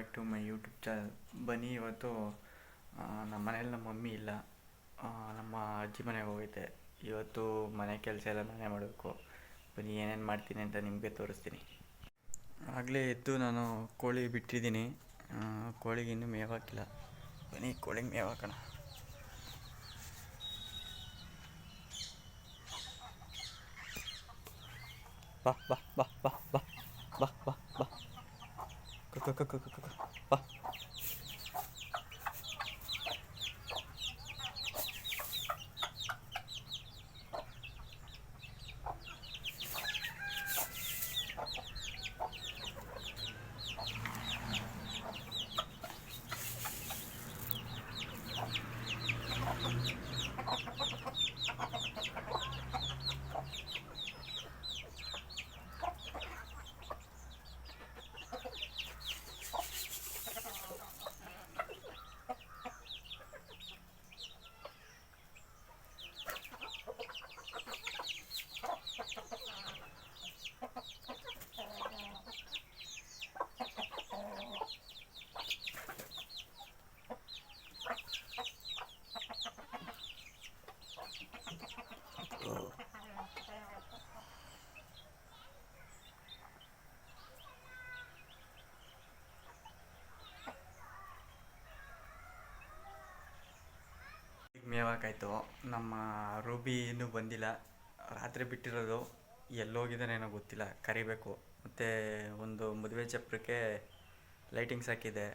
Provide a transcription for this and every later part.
Back to my YouTube channel. ಬನ್ನಿ, ಇವತ್ತು ನಮ್ಮ ಮನೇಲಿ ನಮ್ಮ ಮಮ್ಮಿ ಇಲ್ಲ, ನಮ್ಮ ಅಜ್ಜಿ ಮನೆಗೆ ಹೋಗೈತೆ. ಇವತ್ತು ಮನೆ ಕೆಲಸ ಎಲ್ಲ ನಾನೇ ಮಾಡಬೇಕು. ಬನ್ನಿ, ಏನೇನು ಮಾಡ್ತೀನಿ ಅಂತ ನಿಮಗೆ ತೋರಿಸ್ತೀನಿ. ಆಗಲೇ ಎದ್ದು ನಾನು ಕೋಳಿ ಬಿಟ್ಟಿದ್ದೀನಿ. ಕೋಳಿಗೆ ಇನ್ನೂ ಮೇವು ಹಾಕಿಲ್ಲ. ಬನ್ನಿ, ಕೋಳಿಗೆ ಮೇವು ಹಾಕೋಣ. ಬಾ ಬಾ ಬಾ ಬಾ ಬಾ ಬಾ ಬಾ ಬಾ ಬಾ. ಮೇವಾಕಾಯ್ತು. ನಮ್ಮ ರೂಬಿ ಇನ್ನೂ ಬಂದಿಲ್ಲ. ರಾತ್ರಿ ಬಿಟ್ಟಿರೋದು. ಎಲ್ಲೋಗಿದ್ದಾನೇನೋ ಗೊತ್ತಿಲ್ಲ, ಕರಿಬೇಕು. ಮತ್ತು ಒಂದು ಮದುವೆ ಚಪ್ರಕ್ಕೆ ಲೈಟಿಂಗ್ಸ್ ಹಾಕಿದೆ.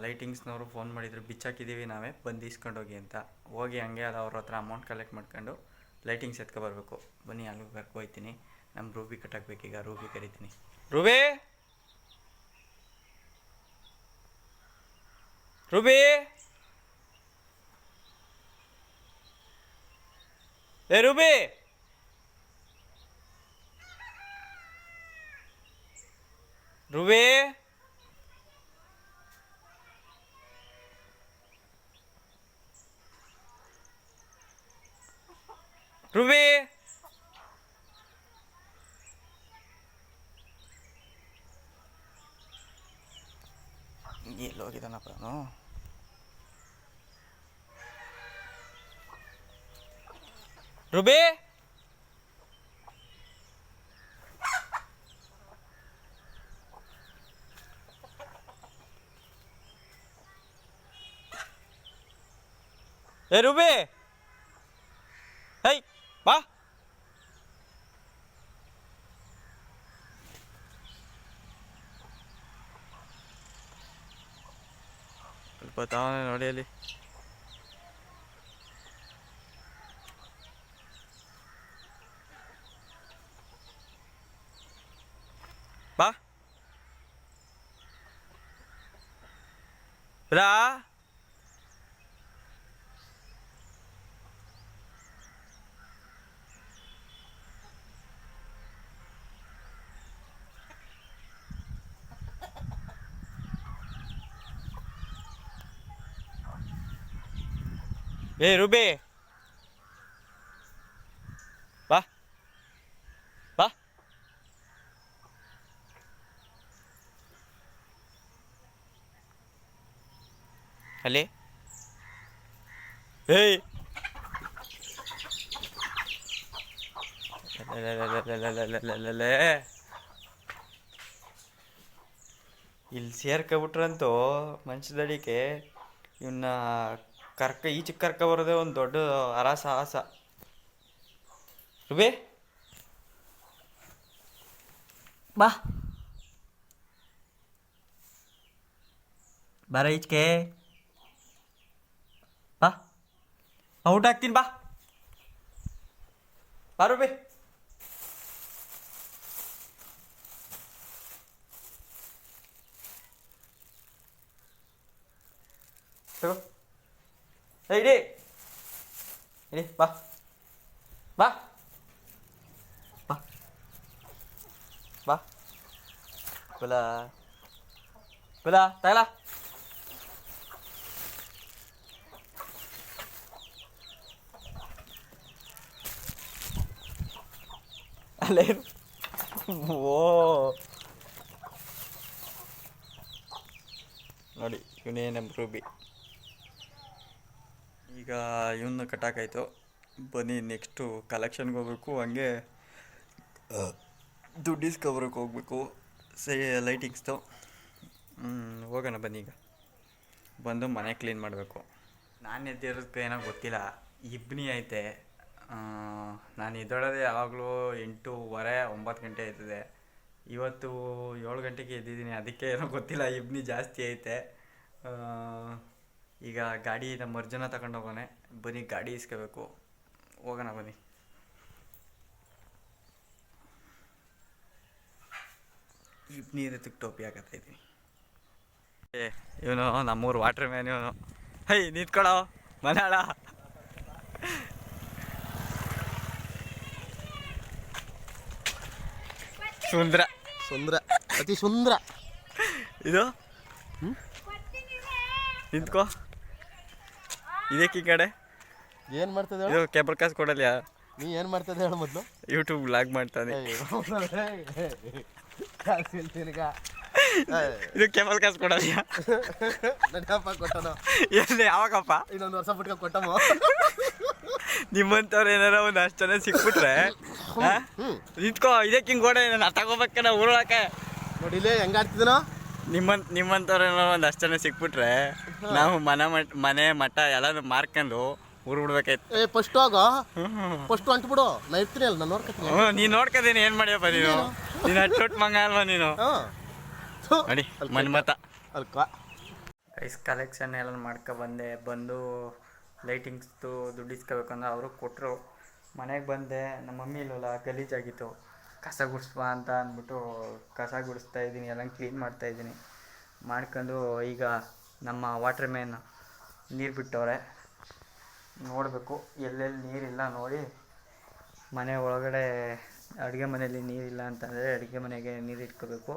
ಲೈಟಿಂಗ್ಸ್ನವರು ಫೋನ್ ಮಾಡಿದ್ರು, ಬಿಚ್ಚಾಕಿದ್ದೀವಿ ನಾವೇ, ಬಂದು ಇಸ್ಕೊಂಡೋಗಿ ಅಂತ. ಹೋಗಿ ಹಂಗೆ ಅದು ಅವ್ರ ಹತ್ರ ಅಮೌಂಟ್ ಕಲೆಕ್ಟ್ ಮಾಡ್ಕೊಂಡು ಲೈಟಿಂಗ್ಸ್ ಎತ್ಕೊಬರ್ಬೇಕು. ಬನ್ನಿ, ಅಲ್ಲಿಗೆ ಕರ್ಕೊಯ್ತೀನಿ. ನಮ್ಮ ರೂಬಿ ಕಟ್ಟಾಕ್ಬೇಕೀಗ. ರೂಬಿ ಕರಿತೀನಿ. ರೂಬಿ, ರೂಬಿ, ಏ ರೂಬಿ, ರೂಬಿ, ರೂಬಿ, ಎಲ್ಲೋಗಿದ್ದಾನಪ್ಪ ಅವನು? ರೂಬಿ, ಏ ರೂಬಿ, ಹೈ ಬಾ. ಸ್ವಲ್ಪ ತಾವೇ ನೋಡಿ ಅಲ್ಲಿ. ಬಾ ಬ್ರಾ. ಏ ರೂಬಿ, ಬಾ ಬಾ. ಅಲ್ಲಿ ಏಯ್, ಇಲ್ಲಿ ಸೇರ್ಕೊಬಿಟ್ರಂತೂ ಮನುಷ್ಯದಡಿಕೆ ಇವನ್ನ ಈಚೆಗೆ ಬರೋದೇ ಒಂದು ದೊಡ್ಡ ಸಾಹಸ. ರುಬಿ, ಬಾ ಬಾರ ಈಚೆಗೆ. ಬಾ, ಊಟ ಹಾಕ್ತೀನಿ. ಬಾ ಬಾ ರೂಬಿ. ತಗೋ, ಇಡಿ ಇಡಿ. ಬಾ ಬಾ ಬಾ ಬಾ. ಬಲ ಬಲ ತಗಲ. ಅಲ್ಲೇ ಓ ನೋಡಿ ಇವನೇ ನಮ್ಮ ರೂಬಿ. ಈಗ ಇವನ್ನ ಕಟ್ಟಾಕಾಯ್ತು. ಬನ್ನಿ ನೆಕ್ಸ್ಟು ಕಲೆಕ್ಷನ್ಗೆ ಹೋಗ್ಬೇಕು, ಹಂಗೆ ದುಡ್ಡು ಇಸ್ಕೊಬರಕ್ಕೆ ಹೋಗ್ಬೇಕು ಲೈಟಿಂಗ್ಸ್ದು. ಹೋಗೋಣ ಬನ್ನಿ. ಈಗ ಬಂದು ಮನೆ ಕ್ಲೀನ್ ಮಾಡಬೇಕು. ನಾನು ಎದ್ದಿರೋದಕ್ಕೆ ಏನೋ ಗೊತ್ತಿಲ್ಲ, ಇಬ್ನಿ ಐತೆ. ನಾನು ಎದ್ದೊಳೋದೇ ಯಾವಾಗಲೂ 8:30 9 ಗಂಟೆ ಆಯ್ತದೆ. ಇವತ್ತು 7 ಗಂಟೆಗೆ ಎದ್ದಿದ್ದೀನಿ, ಅದಕ್ಕೆ ಏನೋ ಗೊತ್ತಿಲ್ಲ ಇಬ್ನಿ ಜಾಸ್ತಿ ಐತೆ. ಈಗ ಗಾಡಿ ನಮ್ಮ ಅರ್ಜುನ ತಗೊಂಡು ಹೋಗೋಣ. ಬನ್ನಿ ಗಾಡಿ ಇಸ್ಕೋಬೇಕು, ಹೋಗೋಣ ಬನ್ನಿ. ಇಬ್ನಿ ಇರೋದಕ್ಕೆ ಟೋಪಿ ಹಾಕತ್ತಾಯಿದ್ದೀನಿ. ಇವನು ನಮ್ಮೂರು ವಾಟ್ರ್ ಮ್ಯಾನ್ ಇವನು. ಹೈ ನಿಂತ್ಕೊಳ್ಳೋ ಮನಾಳ. ಸುಂದ್ರ ಸುಂದ್ರ ಅತಿ ಸುಂದ್ರ ಇದು. ನಿಂತ್ಕೋ. ಇದಕ್ಕೆ ಈ ಕಡೆ ಏನು ಮಾಡ್ತದೆ ಇದು ಕೇಬಲ್ ಕಾಸು ಕೊಡಲ್ಲ. ನೀ ಏನು ಮಾಡ್ತದೆ ಹೇಳು ಮೊದಲು. ಯೂಟ್ಯೂಬ್ ವ್ಲಾಗ್ ಮಾಡ್ತಾನೆ. ಇದು ಕೇಬಲ್ ಕಾಸು ಕೊಡಲ್ಲ. ನಡಿಯಪ್ಪ ಕೊಟ್ಟನು. ಎಲ್ಲಿ ಯಾವಾಗಪ್ಪ? ಇನ್ನೊಂದು ವರ್ಷ ಬಿಟ್ಕೊಂಡು ಕೊಟ್ಟಮ್ಮ. ನಿಮ್ಮಂಥವ್ರು ಏನಾರ ಒಂದು ಅಷ್ಟು ಜನ ಸಿಕ್ಬಿಟ್ರೆ ನಿಂತ್ಕೋ. ಇದಕ್ಕೆ ಹಿಂಗೆ ಗೋಡೆ ನಾನು ತಗೋಬೇಕನ ಊರೊಳಕ್ಕೆ. ನೋಡಿಲೇ ಹೆಂಗೆ ಆಡ್ತಿದ್ದನೋ. ನಿಮ್ಮಂಥವ್ರು ಏನಾರ ಒಂದು ಅಷ್ಟು ಜನ ಸಿಕ್ಬಿಟ್ರೆ ನಾವು ಮನೆ ಮಠ ಎಲ್ಲಾನು ಮಾರ್ಕೊಂಡು ಊರು ಬಿಡ್ಬೇಕಾಯ್ತು. ಫಸ್ಟ್ ಹೋಗೋ, ಫಸ್ಟ್ ಅಂಟ್ಬಿಡು. ನಾ ಇರ್ತೀನಿ ಅಲ್ಲ, ನಾನು ನೋಡ್ಕೊತೀನಿ. ನೀನು ನೋಡ್ಕೋತೀನಿ. ಏನು ಮಾಡ್ಯಪ್ಪ ನೀನು ಅಟ್ಟೊಟ್ಟು ಮಂಗ ಅಲ್ವಾ ನೀನು? ನೋಡಿ ಮನ್ಮತ ಅಲ್ಕ ಐಸ್ ಕಲೆಕ್ಷನ್ ಎಲ್ಲ ಮಾಡ್ಕೊಬಂದೆ. ಬಂದು ಲೈಟಿಂಗ್ಸ್ದು ದುಡ್ಡು ಇಸ್ಕೋಬೇಕಂದ್ರೆ ಅವರು ಕೊಟ್ಟರು. ಮನೆಗೆ ಬಂದೆ, ನಮ್ಮ ಮಮ್ಮಿ ಇಲ್ಲವಲ್ಲ, ಗಲೀಜಾಗಿತ್ತು. ಕಸ ಗುಡಿಸ್ಬಾ ಅಂತ ಅಂದ್ಬಿಟ್ಟು ಕಸ ಗುಡಿಸ್ತಾ ಇದ್ದೀನಿ, ಎಲ್ಲ ಕ್ಲೀನ್ ಮಾಡ್ತಾಯಿದ್ದೀನಿ. ಮಾಡ್ಕೊಂಡು ಈಗ ನಮ್ಮ ವಾಟ್ರ್ ಮ್ಯಾನ್ ನೀರು ಬಿಟ್ಟವ್ರೆ, ನೋಡಬೇಕು ಎಲ್ಲೆಲ್ಲಿ ನೀರಿಲ್ಲ ನೋಡಿ. ಮನೆ ಒಳಗಡೆ ಅಡುಗೆ ಮನೆಯಲ್ಲಿ ನೀರಿಲ್ಲ ಅಂತಂದರೆ ಅಡುಗೆ ಮನೆಗೆ ನೀರು ಇಟ್ಕೋಬೇಕು.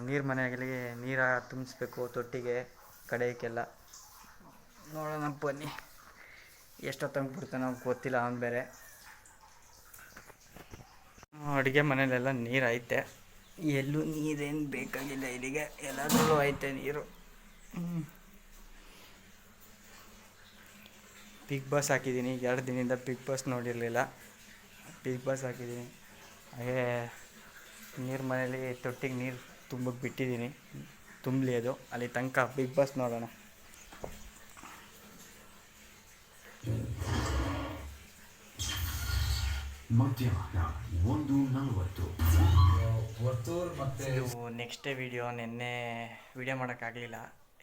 ನೀರು ಮನೆಯಲ್ಲಿ ನೀರು ತುಂಬಿಸ್ಬೇಕು, ತೊಟ್ಟಿಗೆ ಕಡೆಯಕ್ಕೆಲ್ಲ. ನೋಡೋಣ ಬನ್ನಿ, ಎಷ್ಟೊತ್ತಂಗೆ ಬಿಡ್ತಾನೋ ಗೊತ್ತಿಲ್ಲ. ಅವನು ಬೇರೆ ಅಡುಗೆ ಮನೆಯಲ್ಲೆಲ್ಲ ನೀರು ಐತೆ, ಎಲ್ಲೂ ನೀರೇನು ಬೇಕಾಗಿಲ್ಲ ಇಲ್ಲಿಗೆ, ಎಲ್ಲದರಲ್ಲೂ ಐತೆ ನೀರು. ಬಿಗ್ ಬಾಸ್ ಹಾಕಿದ್ದೀನಿ, 2 ದಿನದಿಂದ ಬಿಗ್ ಬಾಸ್ ನೋಡಿರಲಿಲ್ಲ. ಬಿಗ್ ಬಾಸ್ ಹಾಕಿದ್ದೀನಿ, ಹಾಗೆ ನೀರು ಮನೇಲಿ ತೊಟ್ಟಿಗೆ ನೀರು ತುಂಬಕ್ಕೆ ಬಿಟ್ಟಿದ್ದೀನಿ. ತುಂಬಲಿ ಅದು, ಅಲ್ಲಿ ತನಕ ಬಿಗ್ ಬಾಸ್ ನೋಡೋಣ. ಮಧ್ಯಾಹ್ನ 1:40. ಇದು ನೆಕ್ಸ್ಟ್ ಡೇ ವಿಡಿಯೋ. ನಿನ್ನೆ ವಿಡಿಯೋ ಮಾಡೋಕ್ಕಾಗಲಿಲ್ಲ,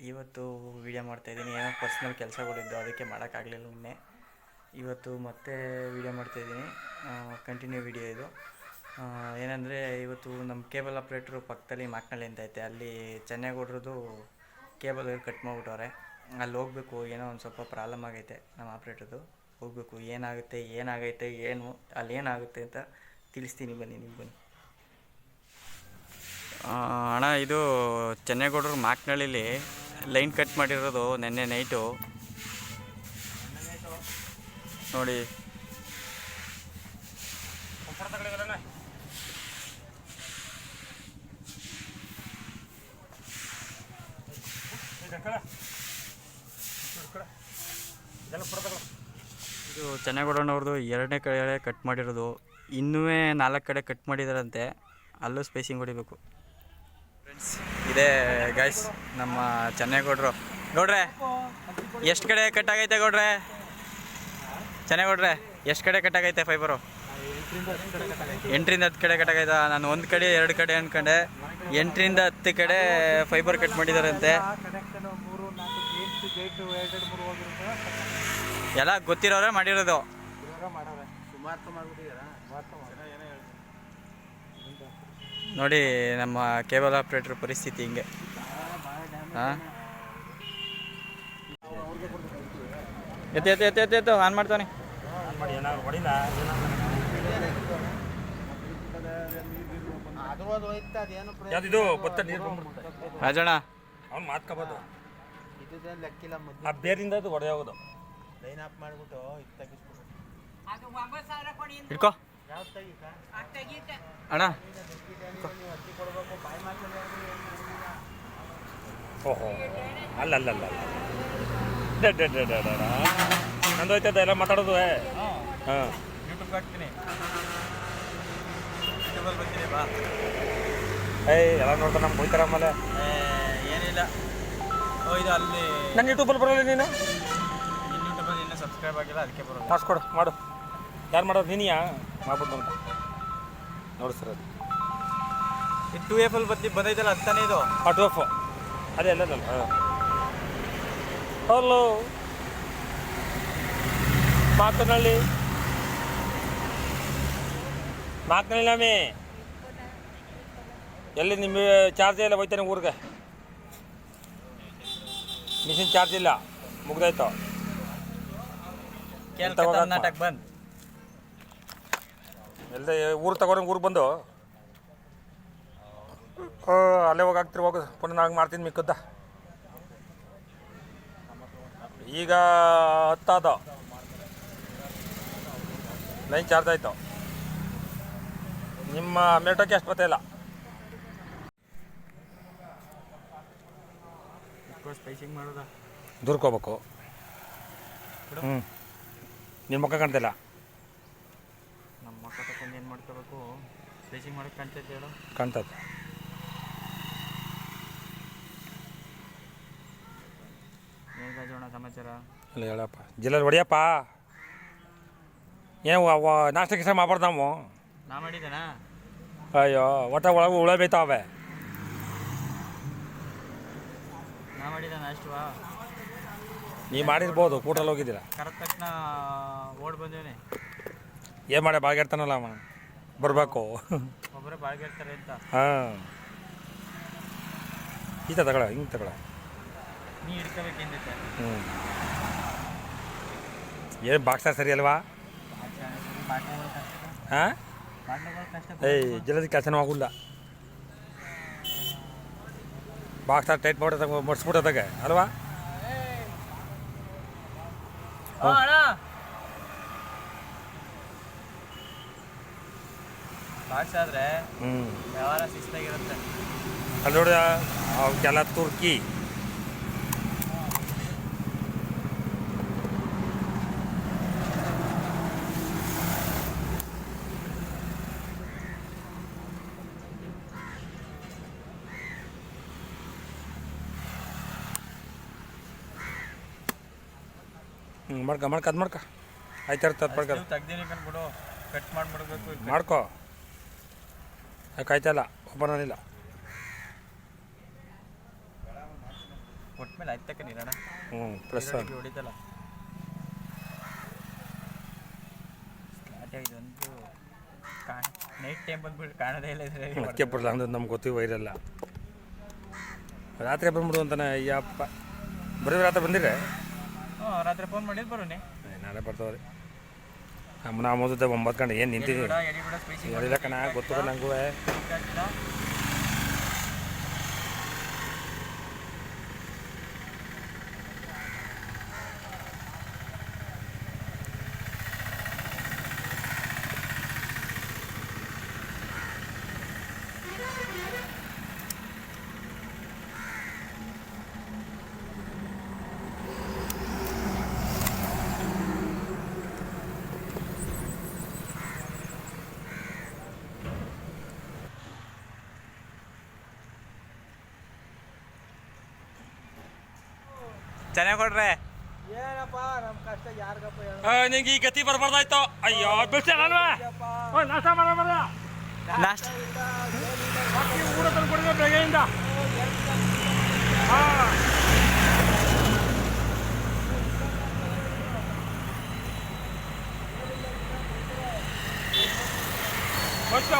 ಇವತ್ತು ವಿಡಿಯೋ ಮಾಡ್ತಾಯಿದ್ದೀನಿ. ಏನೋ ಪರ್ಸ್ನಲ್ ಕೆಲಸಗಳಿದ್ದು ಅದಕ್ಕೆ ಮಾಡೋಕ್ಕಾಗಲಿಲ್ಲ ನಿನ್ನೆ. ಇವತ್ತು ಮತ್ತೆ ವಿಡಿಯೋ ಮಾಡ್ತಾಯಿದ್ದೀನಿ, ಕಂಟಿನ್ಯೂ ವಿಡಿಯೋ ಇದು. ಏನಂದರೆ ಇವತ್ತು ನಮ್ಮ ಕೇಬಲ್ ಆಪ್ರೇಟ್ರು ಪಕ್ಕದಲ್ಲಿ ಮಾಕ್ನಳ್ಳಿ ಅಂತ ಐತೆ, ಅಲ್ಲಿ ಚೆನ್ನೈಗೌಡ್ರದ್ದು ಕೇಬಲ್ ಕಟ್ ಮಾಡಿಬಿಟ್ಟವ್ರೆ. ಅಲ್ಲಿ ಹೋಗ್ಬೇಕು, ಏನೋ ಒಂದು ಸ್ವಲ್ಪ ಪ್ರಾಬ್ಲಮ್ ಆಗೈತೆ ನಮ್ಮ ಆಪ್ರೇಟ್ರದ್ದು. ಹೋಗಬೇಕು, ಏನಾಗೈತೆ ಏನು ಅಲ್ಲಿ ಏನಾಗುತ್ತೆ ಅಂತ ತಿಳಿಸ್ತೀನಿ, ಬನ್ನಿ ನೀವು ಬನ್ನಿ. ಅಣ್ಣ, ಇದು ಚೆನ್ನೈಗೌಡರು ಮಾಕ್ನಳ್ಳಿಲಿ ಲೈನ್ ಕಟ್ ಮಾಡಿರೋದು ನೆನ್ನೆ ನೈಟು ನೋಡಿ. ಇದು ಚೆನ್ನೈಗೌಡನವ್ರದ್ದು 2ನೇ ಕಡೆ ಕಟ್ ಮಾಡಿರೋದು, ಇನ್ನೂ 4 ಕಡೆ ಕಟ್ ಮಾಡಿದಾರಂತೆ. ಅಲ್ಲೂ ಸ್ಪೇಸಿಂಗ್ ಹೊಡಿಬೇಕು ಫ್ರೆಂಡ್ಸ್. ಇದೇ ಗೈಸ್ ನಮ್ಮ ಚೆನ್ನೈಗೌಡರು. ಗೌಡ್ರೆ ಎಷ್ಟು ಕಡೆ ಕಟ್ಟಾಗೈತೆ ಗೌಡ್ರೆ? ಚೆನ್ನೈಗೌಡ್ರೆ ಎಷ್ಟು ಕಡೆ ಕಟ್ಟಾಗೈತೆ ಫೈಬರು? 8ರಿಂದ 10 ಕಡೆ ಕಟ್ಟಾಗೈತಾ? ನಾನು 1 ಕಡೆ 2 ಕಡೆ ಅಂದ್ಕೊಂಡೆ. 8ರಿಂದ 10 ಕಡೆ ಫೈಬರ್ ಕಟ್ ಮಾಡಿದಾರಂತೆ. ಎಲ್ಲ ಗೊತ್ತಿರೋರೇ ಮಾಡಿರೋದು. ನೋಡಿ ನಮ್ಮ ಕೇಬಲ್ ಆಪ್ರೇಟರ್ ಪರಿಸ್ಥಿತಿ ಹಿಂಗೆ. ಹಾಂ, ಎತ್ತು ಆನ್ ಮಾಡ್ತಾನೆ. ರಾಜಣ್ಣ ಅವ್ನು ಮಾತ್ಕೋಬೋದು, ಲೆಕ್ಕಿಲ್ಲ. ಆ ಬೇರಿಂದ ಅದು ಹೊಡೆಯೋದು. ಲೈನ್ ಆಫ್ ಮಾಡಿಬಿಟ್ಟು ಇಟ್ಕೋ. ಅಣ್ಣ ಓಹೋ ಅಲ್ಲ ನಂದು ಹೋಯ್ತದ ಎಲ್ಲ ಮಾತಾಡೋದು ಹಾಂ ಯೂಟ್ಯೂಬ್ಗೆ ಹಾಕ್ತೀನಿ, ಯೂಟ್ಯೂಬಲ್ಲಿ ಬರ್ತೀನಿ ಬಾ. ಎಲ್ಲ ನೋಡ್ತಾ ನಮ್ಗೆ ಹೋಯ್ತಾರ ಆಮೇಲೆ ಏನಿಲ್ಲ. ಓ ಇದು ಅಲ್ಲಿ ನನ್ನ ಯೂಟ್ಯೂಬಲ್ಲಿ ಬರೋಲ್ಲ ನೀನು ಇನ್ನು ಯೂಟ್ಯೂಬಲ್ಲಿ ಇನ್ನೂ ಸಬ್ಸ್ಕ್ರೈಬ್ ಆಗಿಲ್ಲ, ಅದಕ್ಕೆ ಬರೋದು. ಮಾಡಿಸ್ಕೊಡು ಮಾಡು. ಯಾರು ಮಾಡೋದು ನೀನಿಯಾ ಮಾಡ್ಬಿಟ್ಟು ಅಂತ ನೋಡಿ ಸರ್ ಅದು ಇದು 2F ಅಲ್ಲಿ ಬಂದೈತಲ್ಲ ಅಂತಾನೆ ಇದು. ಆಟೋ ಎಫ್ ಅದೇ ಅಲ್ಲದಲ್ಲ ಹಾಂ ಹಲೋ ಮಾತನಾಡಿ ನಮ್ಮಿ ಎಲ್ಲಿ ನಿಮ್ಮ ಚಾರ್ಜ್ ಇಲ್ಲ ಹೋಯ್ತಾನೆ ಊರಿಗೆ. ಮಿಷಿನ್ ಚಾರ್ಜ್ ಇಲ್ಲ ಮುಗ್ದಾಯ್ತು. ನಾಟಕ ಬಂದ್ ಎಲ್ಲದೆ ಊರು ತಗೊಂಡು ಊರಿಗೆ ಬಂದು ಅಲ್ಲೇ ಹೋಗಿ ಹೋಗೋದು ಪುನಃ ನಾಳೆ ಮಾಡ್ತೀನಿ ಮಿಕ್ಕದ್ದ. ಈಗ 10 ಲೈನ್ ಚಾರ್ಜ್ ಆಯಿತು. ನಿಮ್ಮ ಮೇಟೋಕ್ಕೆ ಅಷ್ಟು ಬರ್ತಾಯಿಲ್ಲ. ಸ್ಪೈಸಿಂಗ್ ಮಾಡೋದ ದೂರ್ಕೋಬೇಕು. ನಿನ್ನ ಮುಖ ಕಾಣ್ತಿಲ್ಲ. ನಮ್ಮ ಮಕ್ಕ ತಗೊಂಡು ಏನು ಮಾಡ್ಕೋಬೇಕು? ಸ್ಪೈಸಿಂಗ್ ಮಾಡೋಕ್ಕೆ ಕಾಣ್ತೈತೆ ಹೇಳು. ಕಾಣ್ತದೆ. ಏನು ಸಮಾಚಾರ? ಅಲ್ಲ ಹೇಳಪ್ಪ ಜಿಲ್ಲೆಯಲ್ಲಿ ಹೊಡಿಯಪ್ಪ. ಏನು ನಾಷ್ಟ ಗಿಷ್ಟ ಮಾಡ್ಬಾರ್ದು ನಾವು. ನಾ ಮಾಡಿದ್ದೇನಾ? ಅಯ್ಯೋ ಒಟ್ಟ ಒಳಗೆ ಹುಳ ಬೇಯ್ತಾವೆ. ನಾ ಮಾಡಿದ್ದಾನ ಅಷ್ಟವಾ? ನೀ ಮಾಡಿರ್ಬೋದು, ಕೂಟಲ್ಲಿ ಹೋಗಿದ್ದೀರ. ಕರೆದ ತಕ್ಷಣ ಓಡ್ ಬಂದೇನೆ. ಏನು ಮಾಡಿ ಬಾಗಿರ್ತಾನಲ್ಲ ಅವ ಬರಬೇಕು. ಒಬ್ಬರೇ ಬಾಳ್ಗಿರ್ತಾರೆ ಅಂತ. ಹಾಂ ಈತ ತಗೊಳ ಹಿಂಗೆ ತಗೊಳ. ನೀ ಹಿಡ್ಕೋಬೇಕೇಂದೈತೆ. ಏನು ಬಾಕ್ಸ ಸರಿ ಅಲ್ವಾ? ಹಾಂ ಏಯ್ ಜಲ್ದಿ ಕೆಲಸನೂ ಆಗೋಲ್ಲ. ಬಾಕ್ಸ ಟೈಟ್ ಮಾಡಿ ಮಡ್ಸ್ಬಿಟ್ಟದಾಗ ಅಲ್ವಾ? ಬಾಕ್ಸ್ ಆದ್ರೆ ವ್ಯವಹಾರ ಶಿಸ್ತಾಗಿರುತ್ತೆ. ಅಲ್ಲಿ ನೋಡಿ ಅವಕ್ಕೆಲ್ಲ ತುರ್ಕಿ ಮಾಡ್ಕ ಅದು ಮಾಡ್ಕ ಆಯ್ತು ತಪ್ಪ ತೆಗ್ದೀನಿ ಕಣ್ಬಿಡು, ಕಟ್ ಮಾಡ್ಬಿಡ್ಬೇಕು. ಮಾಡ್ಕೋ ಯಾಕೆ ಆಯ್ತಲ್ಲ ಒಬ್ಬನಿಲ್ಲ. ಒಟ್ಮೇಲೆ ಆಯ್ತಕ್ಕ ನೀರಣ ಪ್ಲಸ್ ಹೊಡಿತಲ್ಲ. ಇದೊಂದು ನೈಟ್ ಟೈಮ್ ಬಂದ್ಬಿಟ್ಟು ಕಾಣೋದೇ ಇಲ್ಲ. ಅದಕ್ಕೆ ಬರಲ್ಲ ಅಂದ್ರೆ ನಮ್ಗೆ ಗೊತ್ತಿಲ್ಲ ವೈರಲ್ಲ. ರಾತ್ರಿ ಬಂದ್ಬಿಡು ಅಂತಾನೆ. ಅಯ್ಯಪ್ಪ ಬರೀ ರಾತ್ರಿ ಬಂದಿರೆ? ಹ್ಞೂ ರಾತ್ರಿ ಫೋನ್ ಮಾಡಿದ್ದು ಬರೋನೆ. ನಾಳೆ ಬರ್ತಾವ್ರಿ. ನಮ್ಮನ್ನ ಮುಂದೆ 9 ಗಂಟೆ ಏನು ನಿಂತಿದ್ದೀವಿ ಹೇಳಿಲ್ಲ ಕಣ, ಗೊತ್ತು ನಂಗೂ. ಚೆನ್ನಾಗಿ ಕೊಡ್ರೆ ಏನಪ್ಪ ನಮ್ಮ ಕಷ್ಟ ಯಾರಿಗಪ್ಪ ಹೇಳು. ನಿಂಗೆ ಈ ಗತಿ ಬರ್ಬಾರ್ದಾಯ್ತು. ಅಯ್ಯೋ ಬಿಡ್ಸಲ್ವಾ ನಾಷ್ಟ ಮಾಡಬಾರ. ಲಾಸ್ಟ್ ಊರ ತಂದ್ಕೊಡಿದ್ರೆ ಬೆಳಗ್ಗೆಯಿಂದ. ಹಾಂ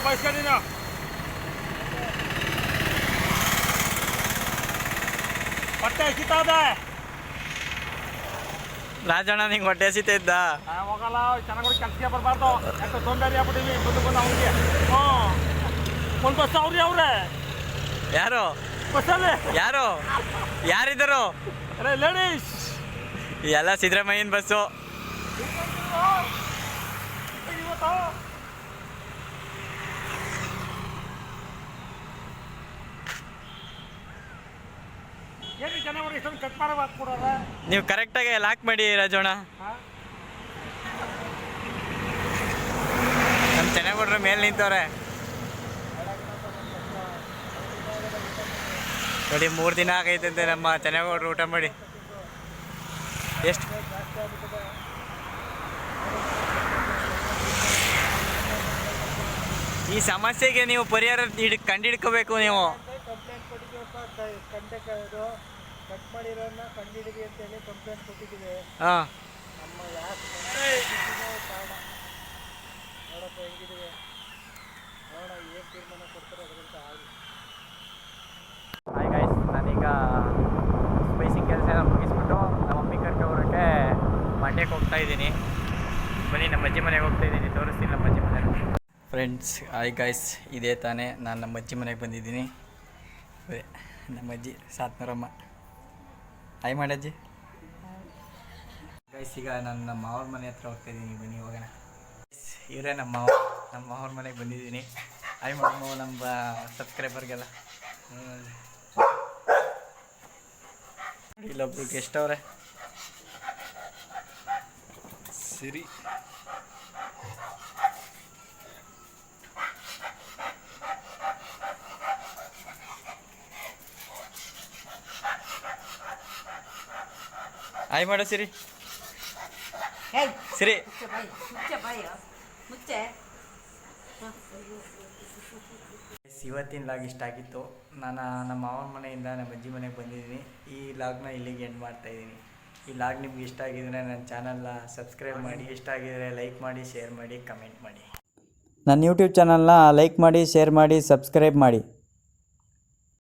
ಬಸ್ಕ ನೀನು ಹೊಟ್ಟೆ ಹಸಿತಾದೆ. ರಾಜಣ್ಣ ನಿಂಗೆ ಹೊಟ್ಟೆ ಹಸಿತಾ ಇದ್ದ? ಹೋಗಲ್ಲ, ಚೆನ್ನಾಗಿ ಕೆಲಸಕ್ಕೆ ಬರಬಾರ್ದು. ಯಾಕೆ ತೊಂದರೆ ಆಗ್ಬಿಟ್ಟಿವಿ ಬಂದು ಅವ್ರಿಗೆ. ಒಂದು ಬಸ್ ಅವ್ರೆ ಯಾರು ಬಸ್ಸಲ್ಲಿ ಯಾರು ಯಾರಿದ್ದರು? ಲೇಡೀಸ್ ಎಲ್ಲ ಸಿದ್ದರಾಮಯ್ಯನ ಬಸ್ಸು. ಇಷ್ಟೊಂದು ಕಟ್ ಮಾಡೋ ಹಾಕ್ಬಿಡೋದ ನೀವು ಕರೆಕ್ಟಾಗಿ ಲಾಕ್ ಮಾಡಿ ರಾಜೋಣ. ನಮ್ಮ ಚೆನ್ನಾಗೌಡ್ರ ಮೇಲೆ ನಿಂತವ್ರೆ ನೋಡಿ. 3 ದಿನ ಆಗೈತಂತೆ ನಮ್ಮ ಚೆನ್ನಾಗೌಡ್ರು ಊಟ ಮಾಡಿ. ಎಷ್ಟು ಈ ಸಮಸ್ಯೆಗೆ ನೀವು ಪರಿಹಾರ ಕಂಡಿಡ್ಕೋಬೇಕು ನೀವು. ಕಂಪ್ಲೇಂಟ್ ಕೊಟ್ಟಿದ್ದೀವಪ್ಪ, ಕಟ್ ಮಾಡಿರೋನ್ನ ಕಂಡಿಡಿದಿ ಅಂತೇಳಿ ಕಂಪ್ಲೇಂಟ್ ಕೊಟ್ಟಿದ್ದೀವಿ. ಹಾಂ ನಮ್ಮ ಯಾಕೆ ಕಾರಣ ನೋಡಪ್ಪ ಹೆಂಗಿದ್ದೀವಿ, ನೋಡೋಣ ಏನು ತೀರ್ಮಾನ ಕೊಡ್ತಾರೆ ಅದರಂತ ಆಗಿ. ಹಾಯ್ ಗೈಸ್, ನಾನೀಗ ಸ್ಪೈಸಿಂಗ್ ಕೆಲಸ ಎಲ್ಲ ಮುಗಿಸ್ಬಿಟ್ಟು ನಮ್ಮ ಮಮ್ಮಿ ಕರ್ಕೊಬರೋಕ್ಕೆ ಮಂಡ್ಯಕ್ಕೆ ಹೋಗ್ತಾ ಇದ್ದೀನಿ. ಬನ್ನಿ, ನಮ್ಮ ಅಜ್ಜಿ ಮನೆಗೆ ಹೋಗ್ತಾ ಇದ್ದೀನಿ, ತೋರಿಸ್ತೀನಿ ನಮ್ಮ ಅಜ್ಜಿ ಮನೆ. ಫ್ರೆಂಡ್ಸ್, ಹಾಯ್ ಗೈಸ್, ಇದೇ ತಾನೇ ನಾನು ನಮ್ಮ ಅಜ್ಜಿ ಮನೆಗೆ ಬಂದಿದ್ದೀನಿ. ನಮ್ಮ ಅಜ್ಜಿ ಸಾತ್ನೂರಮ್ಮ. ಹಾಯ್ ಮಾಡಜ್ಜಿ. ಗೈಸ್, ಈಗ ನಾನು ನಮ್ಮ ಮಾವನ ಮನೆ ಹತ್ರ ಹೋಗ್ತಾ ಇದ್ದೀನಿ. ಬನ್ನಿ ಹೋಗೋಣ. ಇವರೇ ನಮ್ಮ ಮಾವನ ಮನೆಗೆ ಬಂದಿದ್ದೀನಿ. ಹಾಯ್ ಮಾಡಮ್ಮ ನಮ್ಮ ಸಬ್ಸ್ಕ್ರೈಬರ್ಗೆಲ್ಲ. ಇಲ್ಲೊಬ್ರು ಗೆಸ್ಟ್ ಅವರೇ, ಸಿರಿ. ಹಾಯ್ ಮಾಡೋ ಸಿರಿ. ಸಿರಿ, ಇವತ್ತಿನ ಲಾಗ್ ಇಷ್ಟ ಆಗಿತ್ತು. ನಾನು ನಮ್ಮ ಮಾವನ ಮನೆಯಿಂದ ನಮ್ಮ ಅಜ್ಜಿ ಮನೆಗೆ ಬಂದಿದ್ದೀನಿ. ಈ ಲಾಗ್ನ ಇಲ್ಲಿಗೆ ಎಂಡ್ ಮಾಡ್ತಾಯಿದ್ದೀನಿ. ಈ ಲಾಗ್ ನಿಮ್ಗೆ ಇಷ್ಟ ಆಗಿದ್ರೆ ನನ್ನ ಚಾನಲ್ನ ಸಬ್ಸ್ಕ್ರೈಬ್ ಮಾಡಿ, ಇಷ್ಟ ಆಗಿದ್ರೆ ಲೈಕ್ ಮಾಡಿ, ಶೇರ್ ಮಾಡಿ, ಕಮೆಂಟ್ ಮಾಡಿ. ನನ್ನ ಯೂಟ್ಯೂಬ್ ಚಾನಲ್ನ ಲೈಕ್ ಮಾಡಿ, ಶೇರ್ ಮಾಡಿ, ಸಬ್ಸ್ಕ್ರೈಬ್ ಮಾಡಿ.